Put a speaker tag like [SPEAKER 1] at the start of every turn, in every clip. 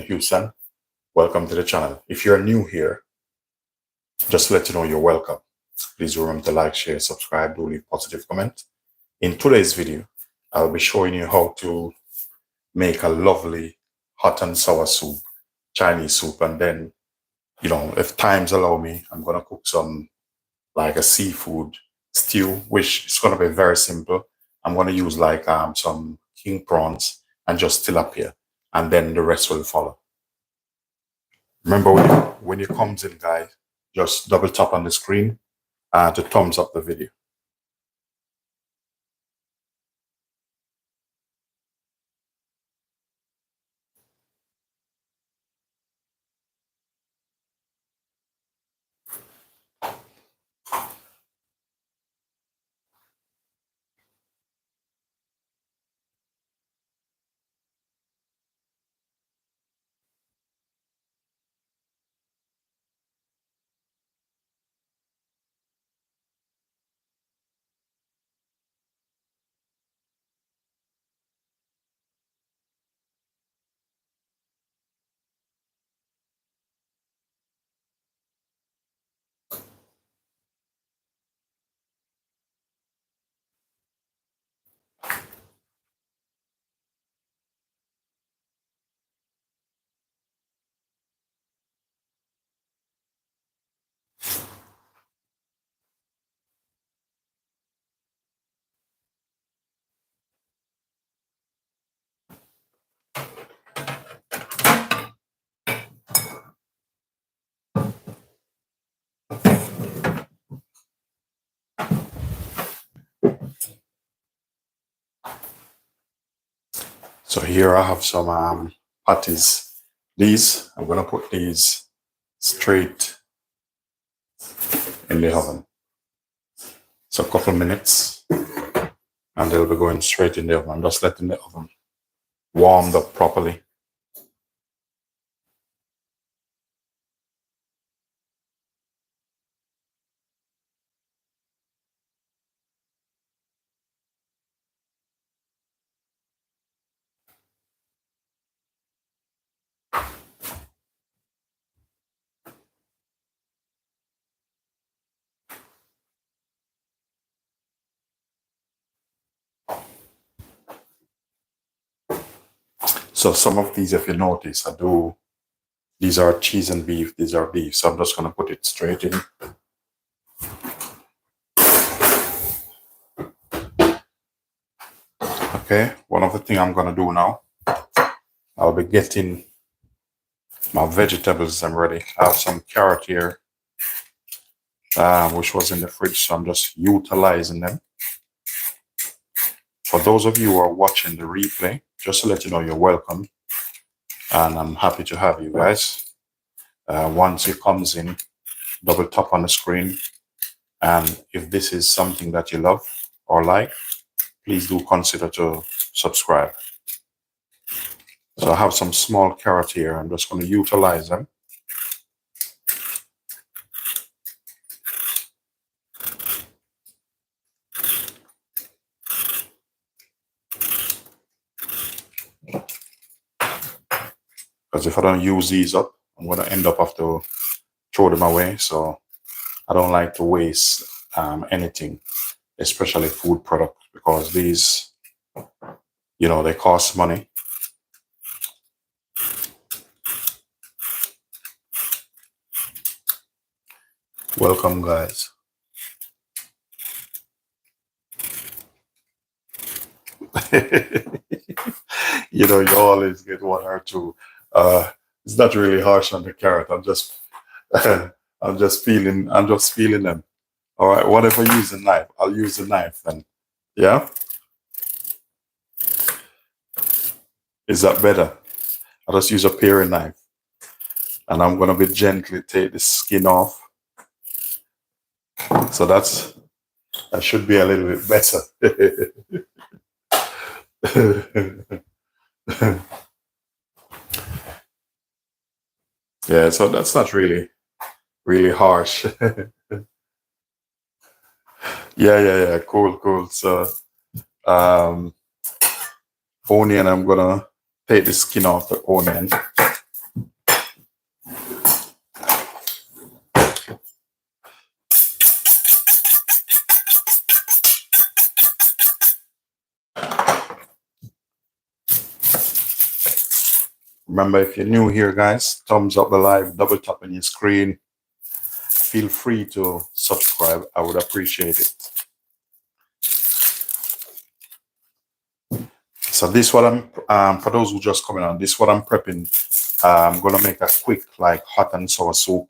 [SPEAKER 1] Houston. Welcome to the channel. If you're new here, just to let you know you're welcome. Please remember to like, share, subscribe, do leave positive comment. In today's video, I'll be showing you how to make a lovely hot and sour soup, Chinese soup. And then, if times allow me, I'm going to cook some like a seafood stew, which is going to be very simple. I'm going to use like some king prawns and just tilapia, and then the rest will follow. Remember, when it comes in, guys, just double tap on the screen to thumbs up the video. So here I have some patties. I'm going to put these straight in the oven. So a couple minutes and they'll be going straight in the oven. I'm just letting the oven warmed up properly. So some of these, if you notice, these are cheese and beef, these are beef. So I'm just going to put it straight in. Okay, one of the things I'm going to do now, I'll be getting my vegetables. I'm ready. I have some carrot here, which was in the fridge, so I'm just utilizing them. For those of you who are watching the replay, just to let you know you're welcome. And I'm happy to have you guys. Once it comes in, double tap on the screen. And if this is something that you love or like, please do consider to subscribe. So I have some small carrot here. I'm just going to utilize them. Because if I don't use these up, I'm going to end up have to throw them away. So I don't like to waste anything, especially food products, because these, they cost money. Welcome, guys. You always get one or two. It's not really harsh on the carrot. I'm just feeling them. All right, whatever, use a knife. I'll use the knife then. Yeah? Is that better? I'll just use a paring knife. And I'm going to be gently take the skin off. So that should be a little bit better. Yeah, so that's not really harsh. Yeah. Cool. So, onion, I'm gonna take the skin off the onion. Remember, if you're new here, guys, thumbs up the live, double tap on your screen. Feel free to subscribe. I would appreciate it. So this what I'm for those who just coming on, this what I'm prepping. I'm gonna make a quick like hot and sour soup,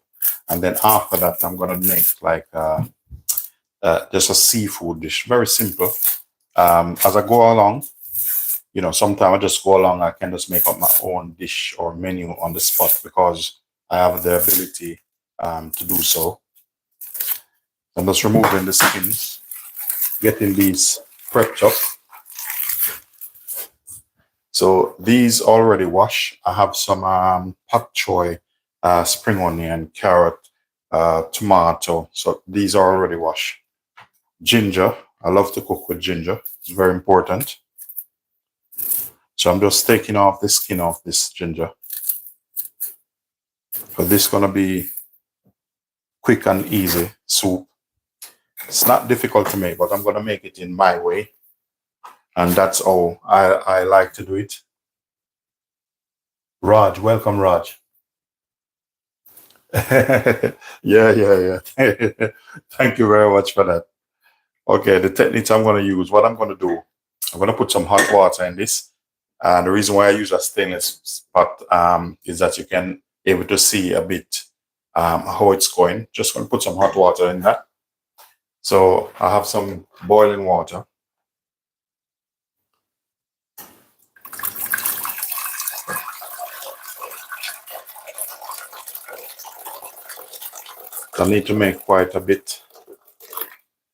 [SPEAKER 1] and then after that I'm gonna make like just a seafood dish, very simple. As I go along, you know, sometimes I just go along, I can just make up my own dish or menu on the spot because I have the ability to do so. I'm just removing the skins, getting these prepped up. So these already washed. I have some pak choy, spring onion, carrot, tomato. So these are already washed. Ginger. I love to cook with ginger. It's very important. So I'm just taking off the skin of this ginger. So this is gonna be quick and easy soup. It's not difficult to make, but I'm gonna make it in my way. And that's how I like to do it. Raj, welcome, Raj. yeah. Thank you very much for that. Okay, the techniques I'm going to use, what I'm going to do, I'm going to put some hot water in this. And the reason why I use a stainless pot is that you can able to see a bit how it's going. Just going to put some hot water in that. So I have some boiling water. I need to make quite a bit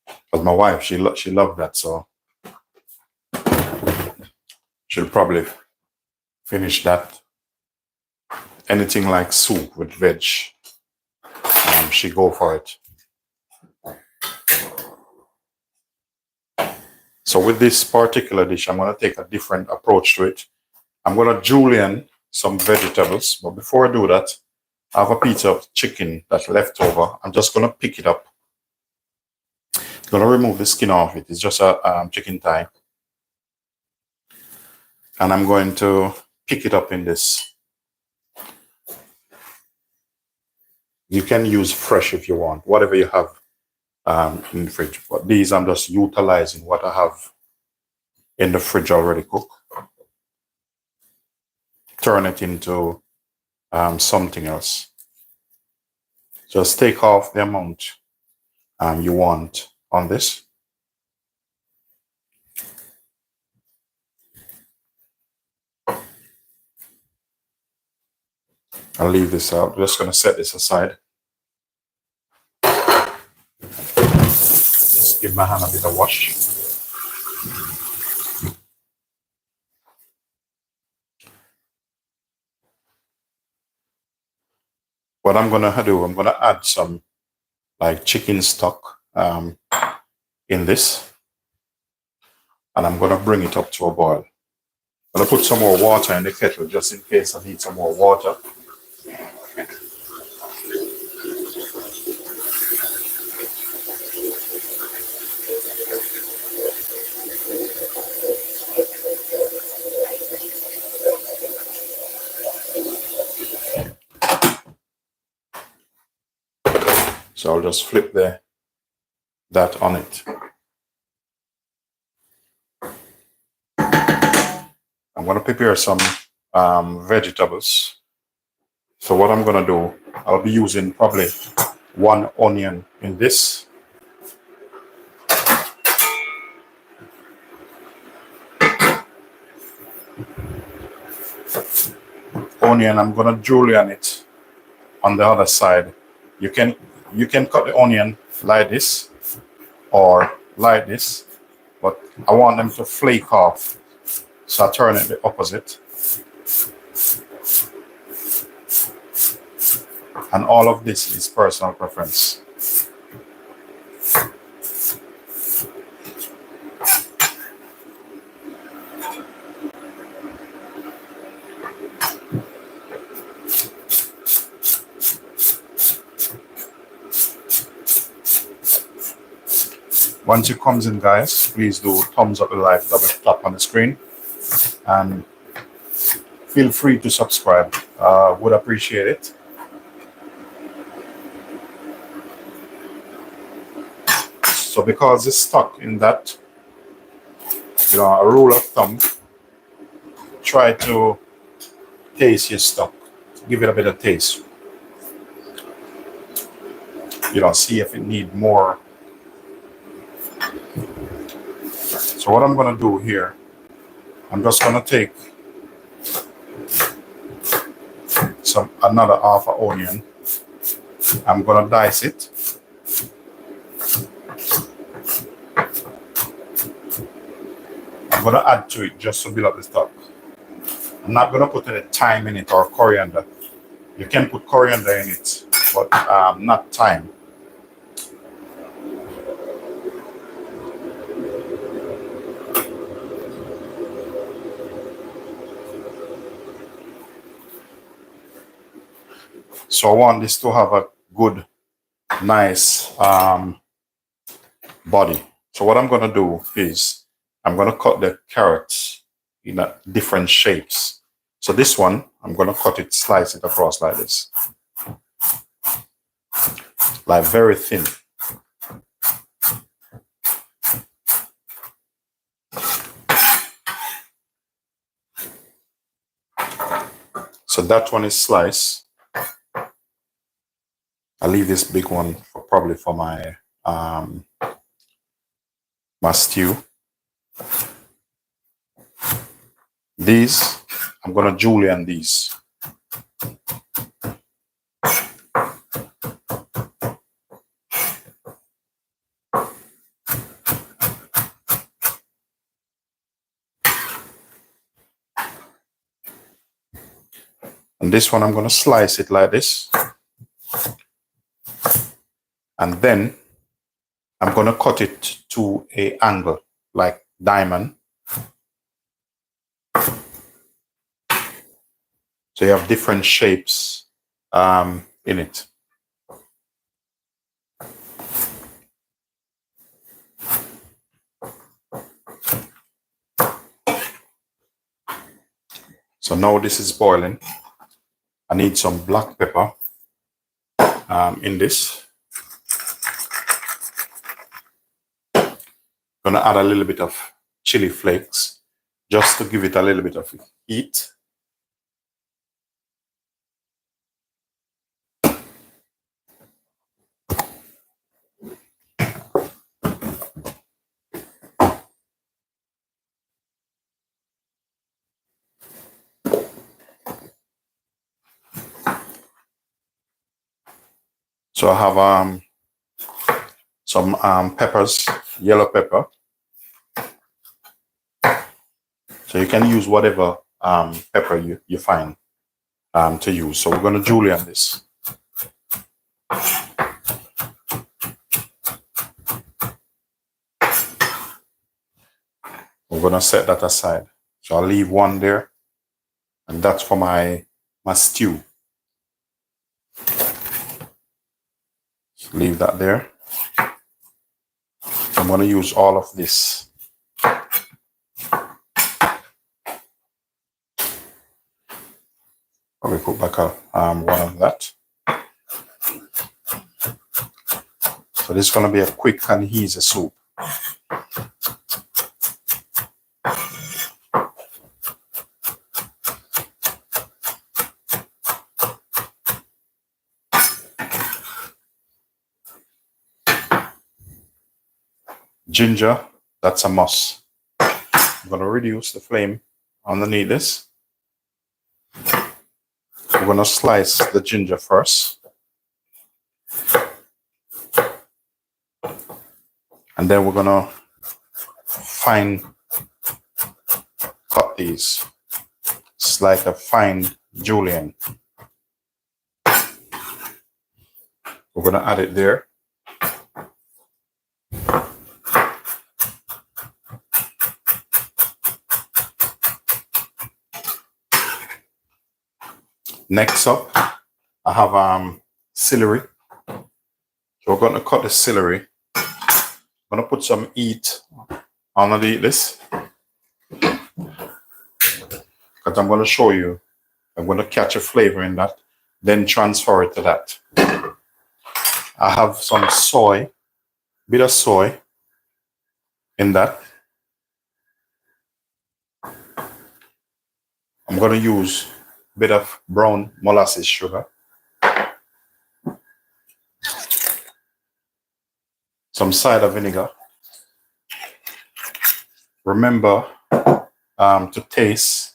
[SPEAKER 1] because my wife, she loved that, so she'll probably finish that. Anything like soup with veg, she go for it. So with this particular dish, I'm going to take a different approach to it. I'm going to julienne some vegetables, but before I do that, I have a piece of chicken that's left over. I'm just going to pick it up. I'm going to remove the skin off it. It's just a chicken thigh. And I'm going to pick it up in this. You can use fresh if you want, whatever you have in the fridge. But these, I'm just utilizing what I have in the fridge already cooked. Turn it into something else. Just take off the amount you want on this. I'll leave this out. I'm just going to set this aside. Just give my hand a bit of wash. What I'm going to do, I'm going to add some like chicken stock in this. And I'm going to bring it up to a boil. I'm going to put some more water in the kettle just in case I need some more water. So I'll just flip that on it. I'm going to prepare some vegetables. So what I'm going to do, I'll be using probably 1 onion in this. Onion, I'm going to julienne it on the other side. You can cut the onion like this or like this, but I want them to flake off. So I turn it the opposite. And all of this is personal preference. Once it comes in, guys, please do thumbs up the live, double tap on the screen, and feel free to subscribe. Would appreciate it. So because it's stuck in that, a rule of thumb, try to taste your stock. Give it a bit of taste. See if it need more. So what I'm gonna do here, I'm just gonna take another half an onion. I'm gonna dice it. I'm gonna add to it just to build up the stock. I'm not gonna put any thyme in it or coriander. You can put coriander in it, but not thyme. So I want this to have a good, nice body. So what I'm gonna do is I'm gonna cut the carrots in different shapes. So this one, I'm gonna slice it across like this, like very thin. So that one is sliced. I'll leave this big one probably for my my stew. These, I'm gonna julienne these. And this one, I'm gonna slice it like this. And then I'm gonna cut it to an angle, like diamond. So you have different shapes in it. So now this is boiling. I need some black pepper in this. Gonna add a little bit of chili flakes just to give it a little bit of heat. So I have some peppers, yellow pepper. So you can use whatever pepper you find to use. So we're going to julienne this. We're going to set that aside. So I'll leave one there, and that's for my stew. So leave that there. I'm going to use all of this. Probably put back one of that. So this is going to be a quick and easy soup. Ginger, that's a must. I'm going to reduce the flame underneath this. We're going to slice the ginger first. And then we're going to fine cut these. It's like a fine julienne. We're going to add it there. Next up, I have celery. So we're going to cut the celery. I'm going to put some heat underneath this. because I'm going to show you. I'm going to catch a flavor in that, then transfer it to that. I have some soy, bit of soy in that. I'm going to use a bit of brown molasses sugar, some cider vinegar. Remember to taste.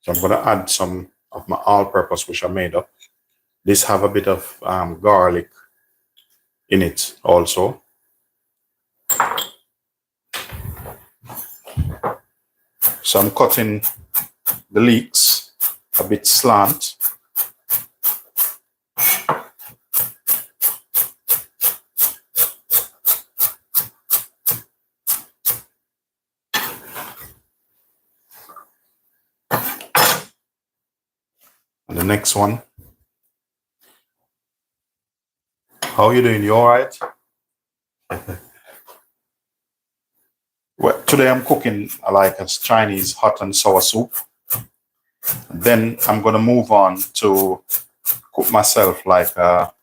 [SPEAKER 1] So I'm going to add some of my all-purpose, which I made up. This have a bit of garlic in it also. So I'm cutting the leeks a bit slant. And the next one. How are you doing? You all right? Well, today I'm cooking like a Chinese hot and sour soup. Then I'm gonna move on to cook myself like a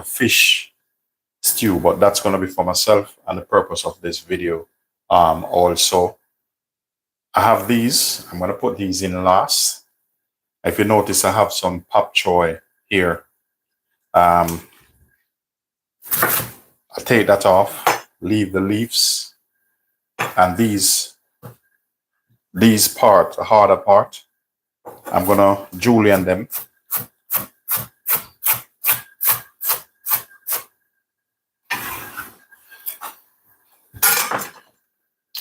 [SPEAKER 1] fish stew, but that's gonna be for myself and the purpose of this video. Also, I have these. I'm gonna put these in last. If you notice, I have some pak choy here. I take that off, leave the leaves, and these part, the harder part, I'm gonna julienne them.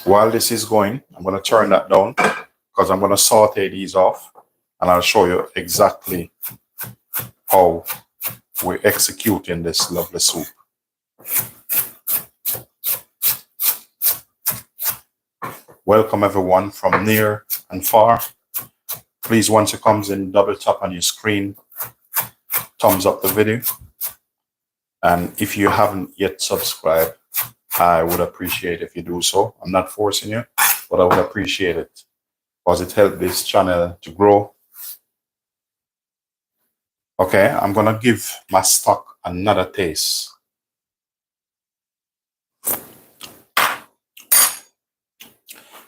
[SPEAKER 1] While this is going, I'm gonna turn that down because I'm gonna saute these off, and I'll show you exactly how we're executing this lovely soup. Welcome everyone from near and far. Please, once it comes in, double tap on your screen, thumbs up the video. And if you haven't yet subscribed, I would appreciate if you do so. I'm not forcing you, but I would appreciate it because it helps this channel to grow. Okay, I'm gonna give my stock another taste.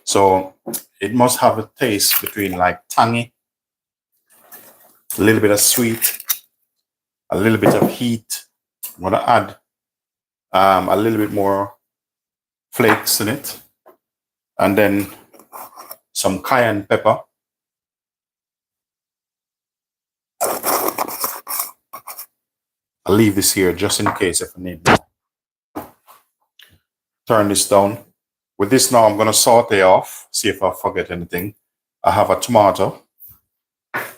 [SPEAKER 1] So it must have a taste between like tangy, a little bit of sweet, a little bit of heat. I'm gonna add a little bit more flakes in it, and then some cayenne pepper. I'll leave this here just in case if I need more. Turn this down. With this now, I'm gonna saute off, see if I forget anything. I have a tomato.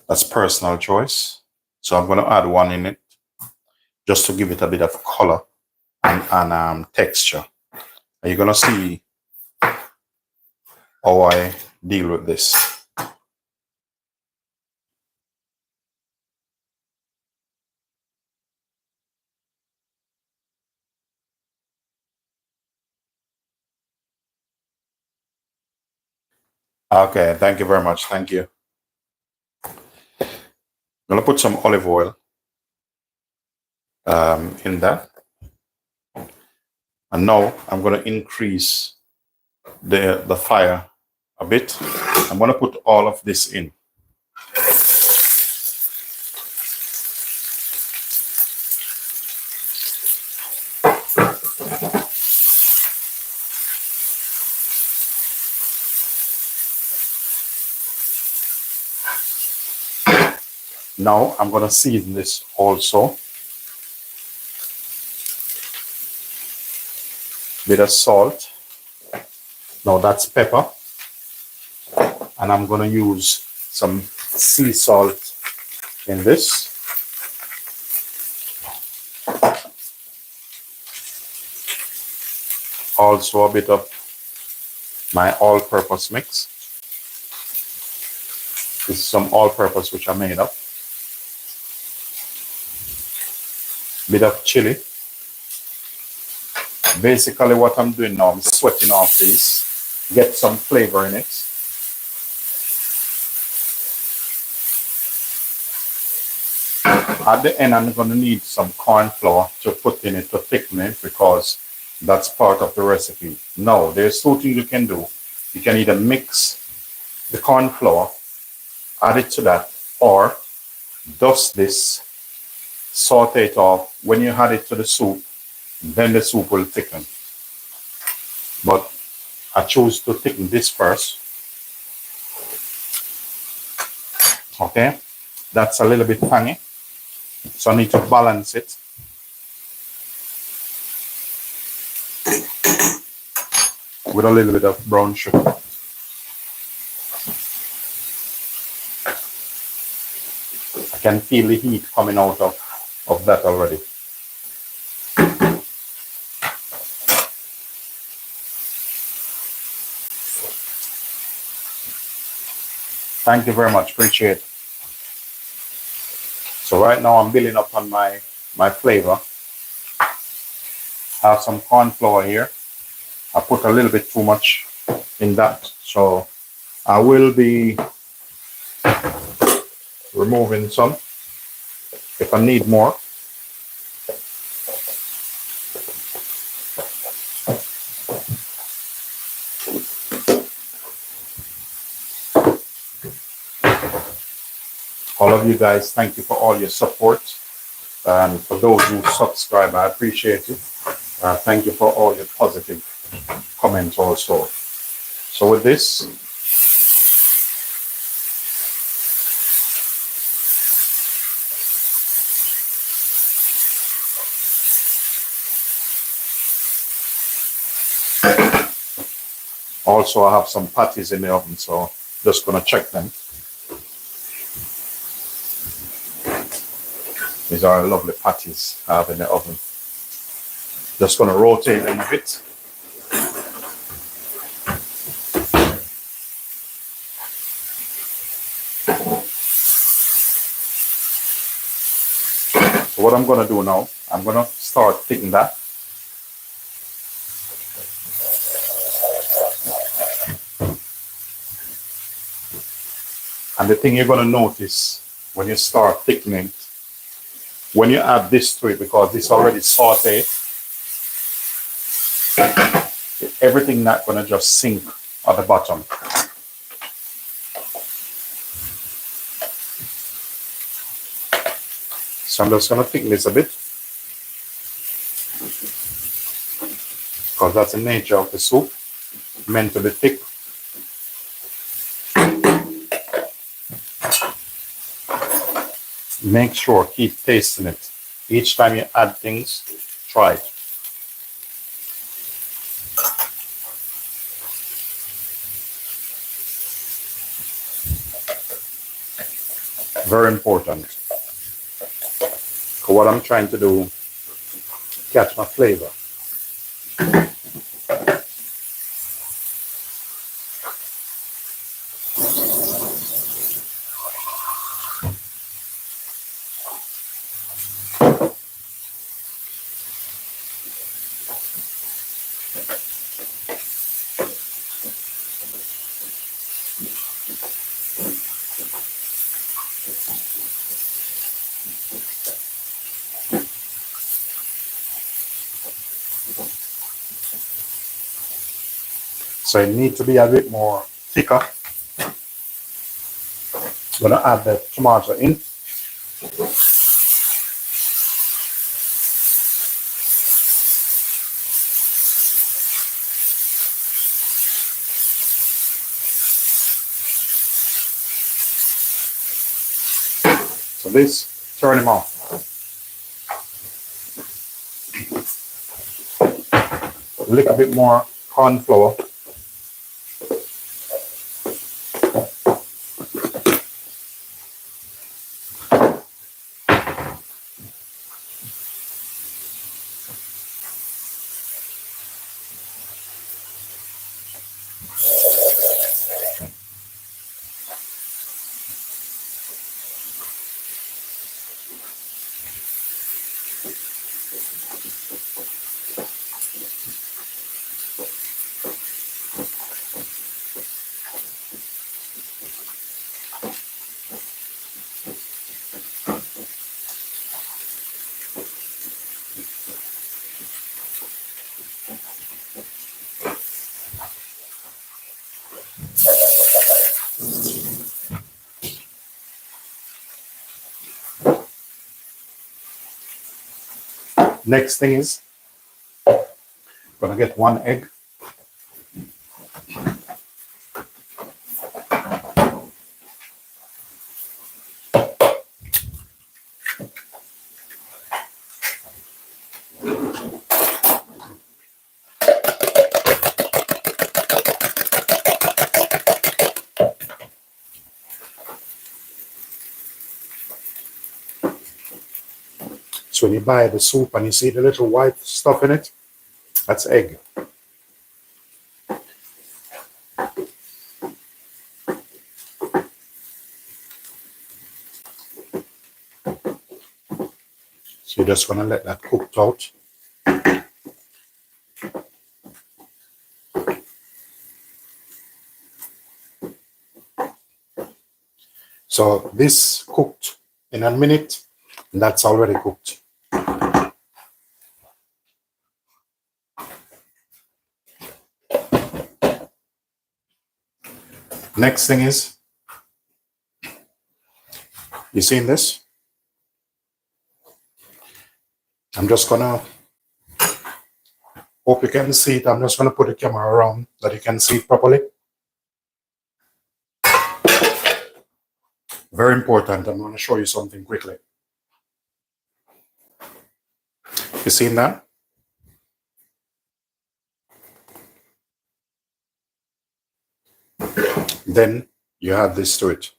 [SPEAKER 1] That's personal choice. So I'm gonna add one in it just to give it a bit of color and texture. Are you gonna see how I deal with this? Okay, thank you very much. Thank you. I'm gonna put some olive oil in that. And now I'm gonna increase the fire a bit. I'm gonna put all of this in. Now I'm gonna season this also. Bit of salt. Now that's pepper. And I'm gonna use some sea salt in this. Also a bit of my all-purpose mix. This is some all-purpose which I made up. Bit of chili. Basically what I'm doing now, I'm sweating off these, get some flavor in it. At the end, I'm going to need some corn flour to put in it to thicken it because that's part of the recipe. Now, there's two things you can do. You can either mix the corn flour, add it to that, or dust this, saute it off. When you add it to the soup, then the soup will thicken. But I choose to thicken this first. Okay, that's a little bit tangy. So I need to balance it. With a little bit of brown sugar. I can feel the heat coming out of that already. Thank you very much, appreciate it. So right now I'm building up on my flavor. I have some corn flour here. I put a little bit too much in that, so I will be removing some if I need more. All of you guys, thank you for all your support. And for those who subscribe, I appreciate it. Thank you for all your positive comments also. So with this, also I have some patties in the oven, so just gonna check them. These are lovely patties I have in the oven. Just gonna rotate them a bit. So what I'm gonna do now, I'm gonna start thickening that. And the thing you're gonna notice when you start thickening, when you add this to it, because it's already sauteed, everything not gonna just sink at the bottom. So I'm just gonna thicken this a bit, because that's the nature of the soup, meant to be thick. Make sure, keep tasting it. Each time you add things, try it. Very important. So what I'm trying to do, catch my flavor. So it needs to be a bit more thicker. I'm gonna add the tomato in. So this, turn them off. A little bit more corn flour. Next thing is, gonna get 1 egg. So when you buy the soup and you see the little white stuff in it, that's egg. So you're just gonna let that cook out. So this cooked in a minute, and that's already cooked. Next thing is, you seen this? I'm just gonna, hope you can see it. I'm just gonna put the camera around that you can see it properly. Very important. I'm gonna show you something quickly. You seen that? Then you add this to it.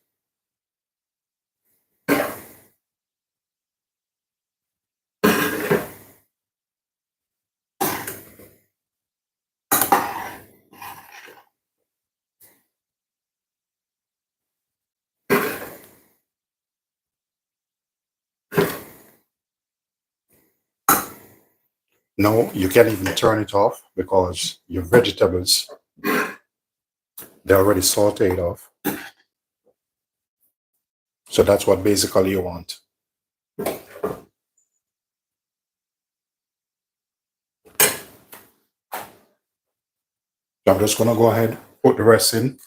[SPEAKER 1] No, you can't even turn it off because your vegetables, they're already sauteed off. So that's what basically you want. So I'm just gonna go ahead, put the rest in.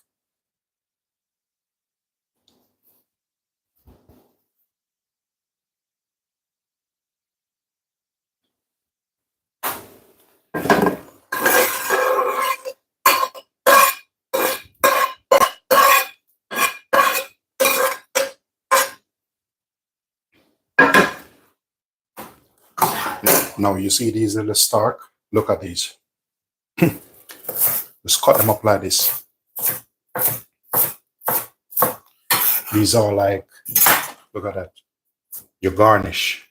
[SPEAKER 1] Now you see these little stalk? Look at these. Just cut them up like this. These are like, look at that. You garnish.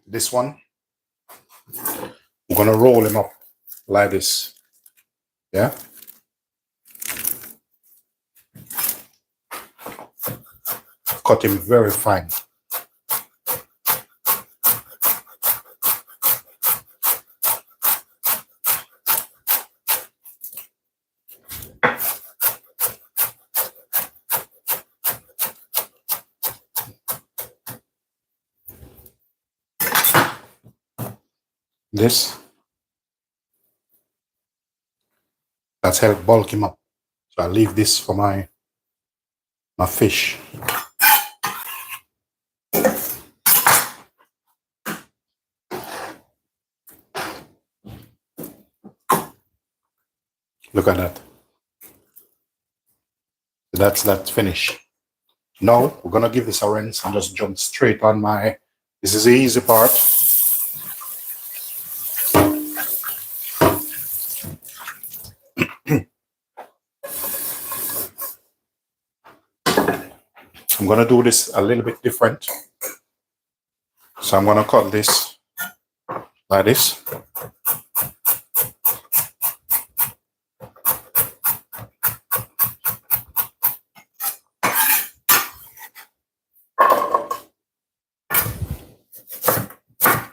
[SPEAKER 1] This one, we're gonna roll them up like this. Yeah? Cut him very fine. This, that's help bulk him up. So I leave this for my fish. Look at that. That's that finish. Now we're gonna give this a rinse and just jump straight on my, this is the easy part. I'm gonna do this a little bit different. So I'm gonna cut this like this.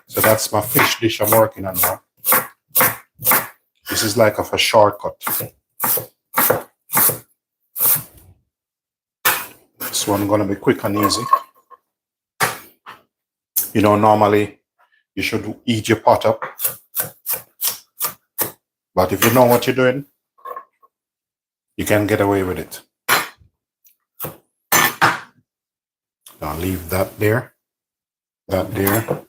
[SPEAKER 1] So that's my fish dish I'm working on now. This is like a shortcut. This one gonna be quick and easy. You know, normally you should eat your pot up. But if you know what you're doing, you can get away with it. I'll leave that there. that there.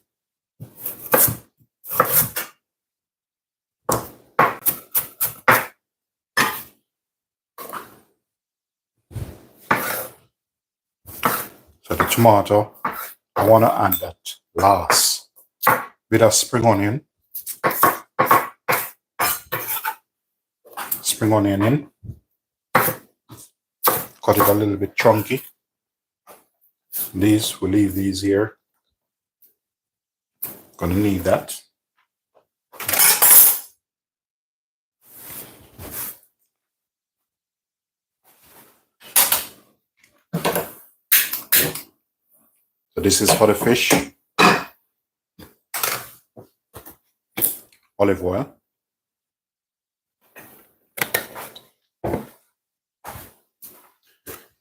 [SPEAKER 1] So the tomato, I want to add that last. Bit of spring onion. Spring onion in. Cut it a little bit chunky. These, we'll leave these here. Gonna need that. So this is for the fish. Olive oil.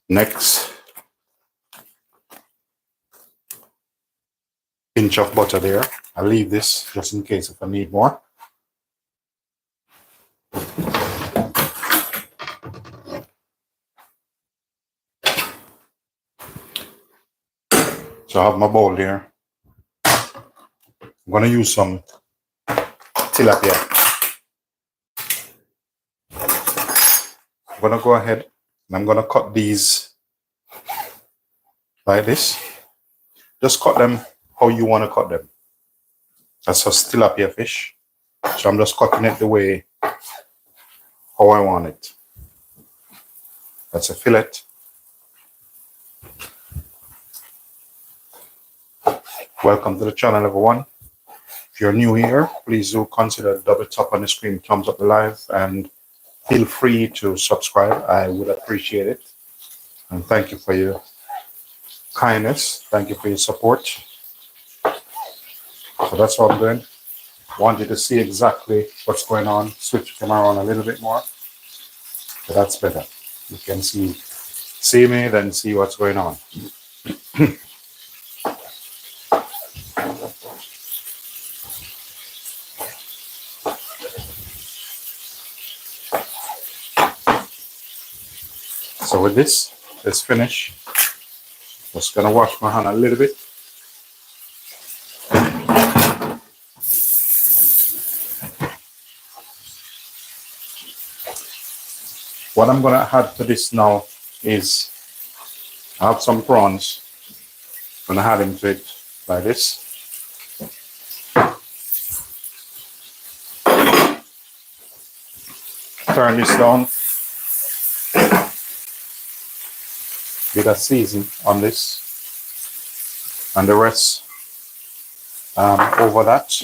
[SPEAKER 1] Next, pinch of butter there. I'll leave this just in case if I need more. So I have my bowl here. I'm going to use some tilapia. I'm going to go ahead and I'm going to cut these like this. Just cut them how you want to cut them. That's a tilapia fish. So I'm just cutting it the way how I want it. That's a fillet. Welcome to the channel, everyone. If you're new here, please do consider double tap on the screen, thumbs up the live, and feel free to subscribe. I would appreciate it. And thank you for your kindness. Thank you for your support. So that's what I'm doing. Want you to see exactly what's going on. Switch the camera on a little bit more. So that's better. You can see me, then see what's going on. So with this, let's finish. Just gonna wash my hand a little bit. What I'm gonna add to this now is I have some prawns. I'm gonna add into it like this. Turn this down. Bit of season on this, and the rest over that.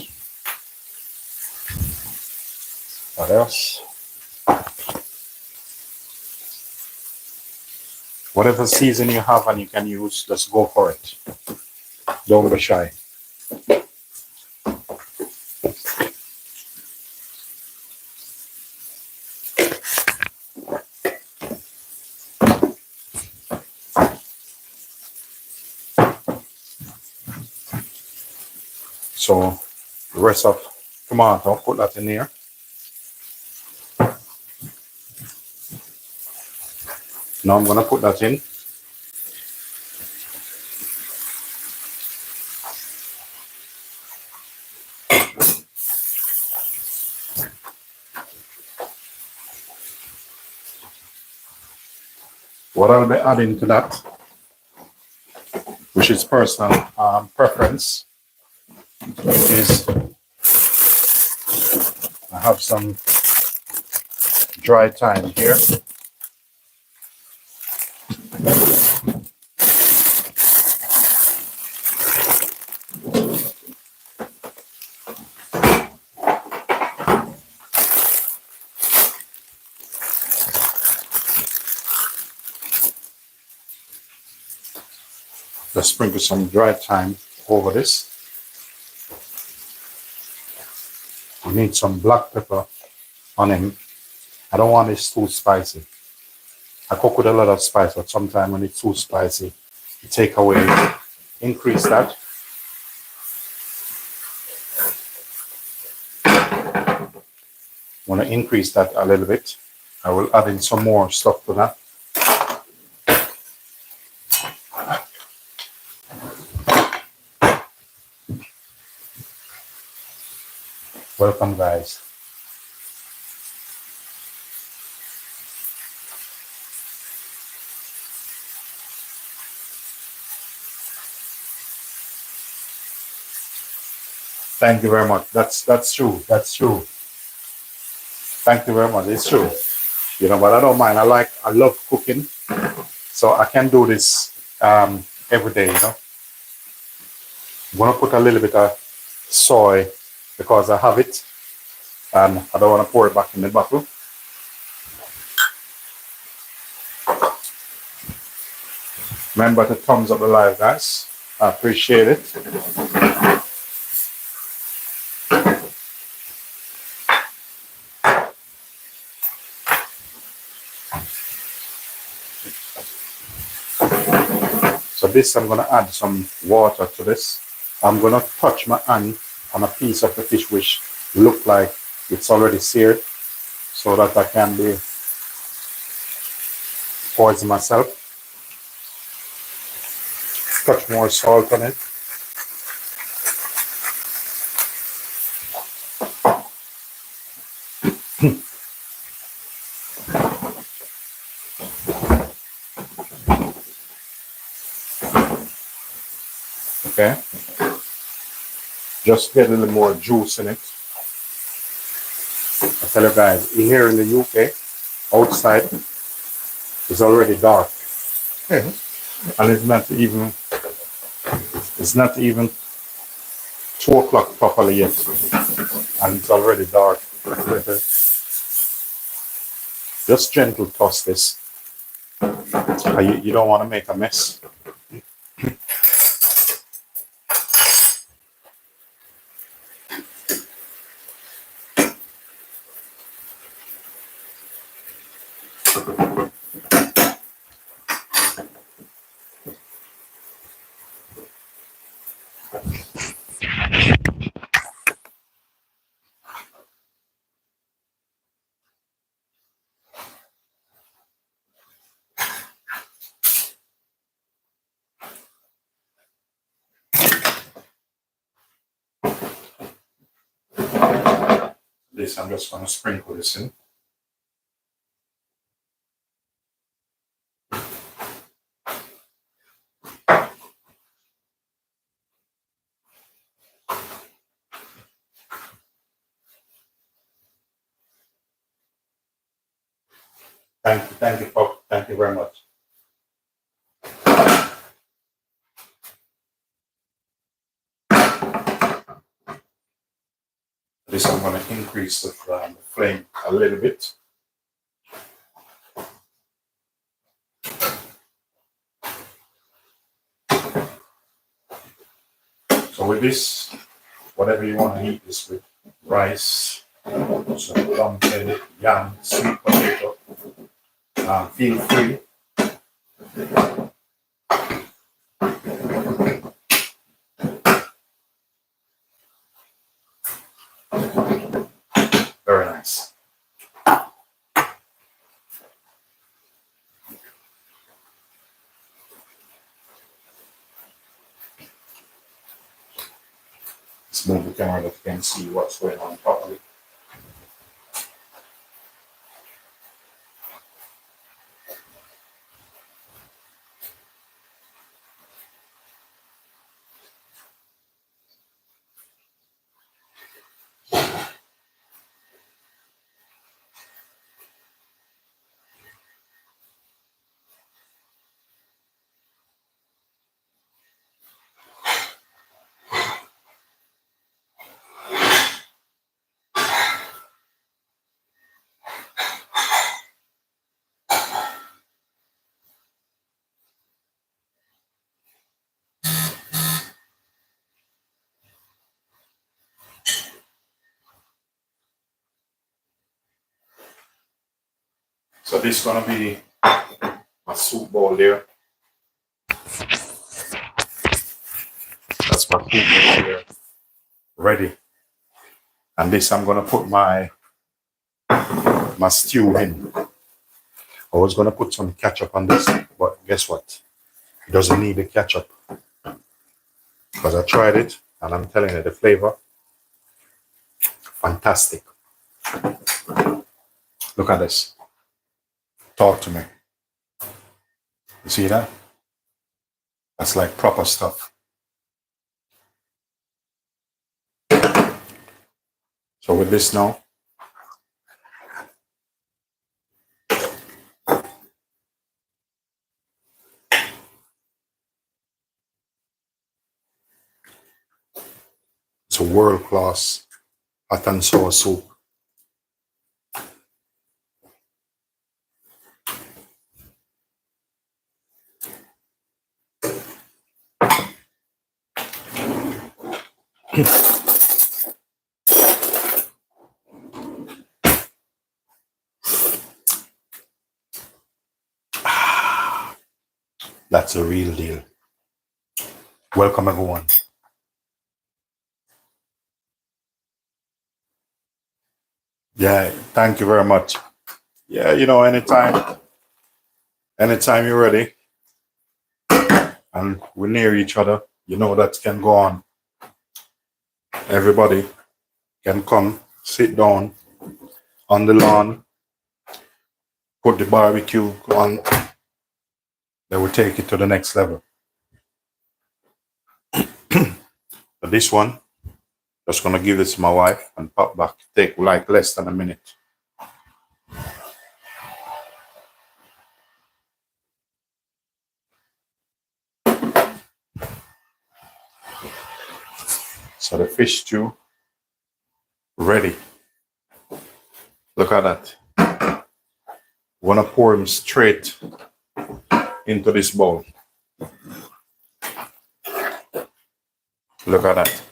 [SPEAKER 1] What else? Whatever season you have and you can use, just go for it. Don't be shy. So the rest of tomato, put that in here. Now I'm gonna put that in. What I'll be adding to that, which is personal preference, is I have some dry thyme here. Just sprinkle some dry thyme over this. I need some black pepper on him. I don't want this too spicy. I cook with a lot of spice, but sometimes when it's too spicy, you take away, increase that. Want to increase that a little bit. I will add in some more stuff to that. Welcome, guys. Thank you very much. That's true. That's true. Thank you very much. It's true. You know, but I don't mind. I love cooking, so I can do this every day. You know, I'm gonna put a little bit of soy because I have it, and I don't want to pour it back in the bottle. Remember to thumbs up the live, guys. I appreciate it. So this, I'm gonna add some water to this. I'm gonna touch my hand on a piece of the fish which look like it's already seared, so that I can be poison myself. Touch more salt on it. Okay. Just get a little more juice in it. I tell you guys, here in the UK, outside, it's already dark. And it's not even 2 o'clock properly yet. And it's already dark. Just gentle toss this. You don't want to make a mess. This, I'm just going to sprinkle this in. Thank you, folks. Thank you very much. This, I'm going to increase the flame a little bit. So with this, whatever you want to eat this with, rice, some dumpling, yam, sweet potato, feel free. Very nice. Let's move the camera that you can see what's going on properly. So this is going to be my soup bowl there. That's my soup bowl there, ready. And this, I'm going to put my stew in. I was going to put some ketchup on this, but guess what? It doesn't need the ketchup. Because I tried it, and I'm telling you, the flavor Fantastic. Look at this. Talk to me. You see that? That's like proper stuff. So with this now, it's a world-class hot and sour soup. That's a real deal. Welcome, everyone. Yeah, thank you very much. Yeah, you know, anytime you're ready and we're near each other, you know that can go on. Everybody can come, sit down on the lawn, put the barbecue on, they will take it to the next level. But this one, just gonna give this to my wife and pop back. Take like less than a minute. So the fish stew ready. Look at that. We're gonna pour him straight into this bowl. Look at that.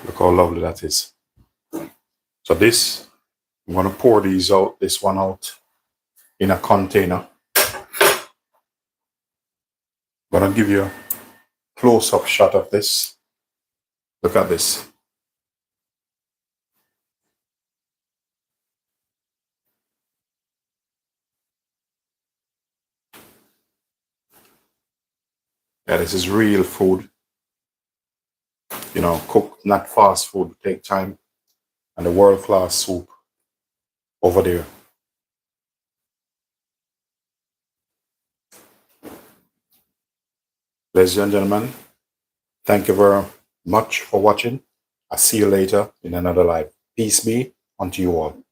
[SPEAKER 1] Look how lovely that is. So this, I'm gonna pour this one out in a container. I'm gonna give you a close-up shot of this. Look at this. Yeah, this is real food. You know, cooked, not fast food, take time. And the world-class soup over there. Ladies and gentlemen, thank you very much for watching. I'll see you later in another live. Peace be unto you all.